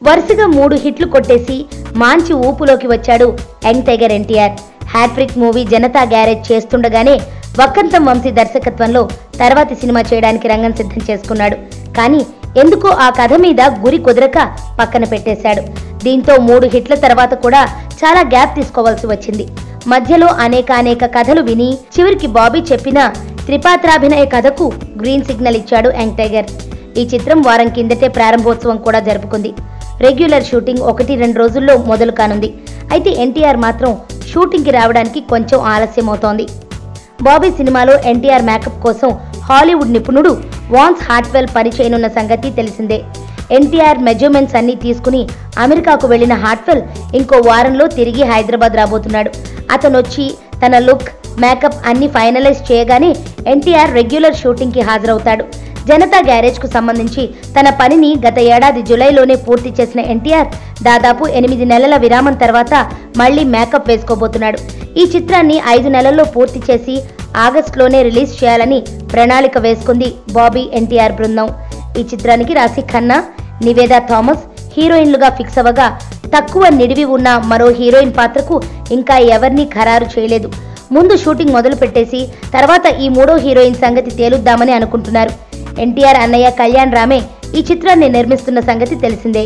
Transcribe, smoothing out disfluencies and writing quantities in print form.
వరుసగా 3 హిట్లు కొట్టేసి మంచి ఊపులోకి వచ్చాడు young tiger NTR. Hat-trick movie Janatha Garage చేస్తుండగానే వక్కంతం వంశీ దర్శకత్వంలో తర్వాతి సినిమా చేయడానికి రంగం సిద్ధం చేసుకున్నాడు. కానీ ఎందుకో ఆ కథ మీద గురి కుదరక పక్కన పెట్టేశాడు. దీంతో 3 హిట్ల తర్వాత కూడా చాలా గ్యాప్ తీసుకోవాల్సి వచ్చింది. మధ్యలో అనేక కథలు విని చివరికి బాబీ చెప్పిన త్రిపాత్రాభినయ కథకు గ్రీన్ సిగ్నల్ ఇచ్చాడు యంగ్ టైగర్. ఈ చిత్రం వారం కిందటే ప్రారంభోత్సవం కూడా జరుపుకుంది. రెగ్యులర్ షూటింగ్ 1-2 రోజుల్లో మొదలు కానుంది. అయితే ఎన్టీఆర్ మాత్రం షూటింగ్కి రావడానికి కొంచెం ఆలస్యం అవుతోంది. బాబీ సినిమాలో ఎన్టీఆర్ మేకప్ కోసం హాలీవుడ్ నిపుణుడు వాన్స్ హార్ట్వెల్ పనిచేయనున్న సంగతి తెలిసిందే. ఎన్టీఆర్ మెజర్మెంట్స్ అన్ని తీసుకుని అమెరికాకు వెళ్లిన హార్ట్వెల్ ఇంకో వారంలో తిరిగి హైదరాబాద్ రాబోతున్నాడు. అతనొచ్చి తన లుక్, మేకప్ అన్ని ఫైనలైజ్ చేయగానే ఎన్టీఆర్ రెగ్యులర్ షూటింగ్కి హాజరవుతాడు. జనతా గ్యారేజ్ కు సంబంధించి తన పనిని గత ఏడాది జూలైలోనే పూర్తి చేసిన ఎన్టీఆర్ దాదాపు 8 నెలల విరామం తర్వాత మళ్లీ మేకప్ వేసుకోబోతున్నాడు. ఈ చిత్రాన్ని 5 నెలల్లో పూర్తి చేసి ఆగస్టులోనే రిలీజ్ చేయాలని ప్రణాళిక వేసుకుంది బాబీ ఎన్టీఆర్ బృందం. ఈ చిత్రానికి రాశి ఖన్నా, నివేదా థామస్ హీరోయిన్లుగా ఫిక్స్ అవ్వగా తక్కువ నిడివి ఉన్న మరో హీరోయిన్ పాత్రకు ఇంకా ఎవరినీ ఖరారు చేయలేదు. ముందు షూటింగ్ మొదలు పెట్టేసి తర్వాత ఈ 3వ హీరోయిన్ సంగతి తేలుద్దామని అనుకుంటున్నారు. ఎన్టీఆర్ అన్నయ్య కళ్యాణ్ రామే ఈ చిత్రాన్ని నిర్మిస్తున్న సంగతి తెలిసిందే.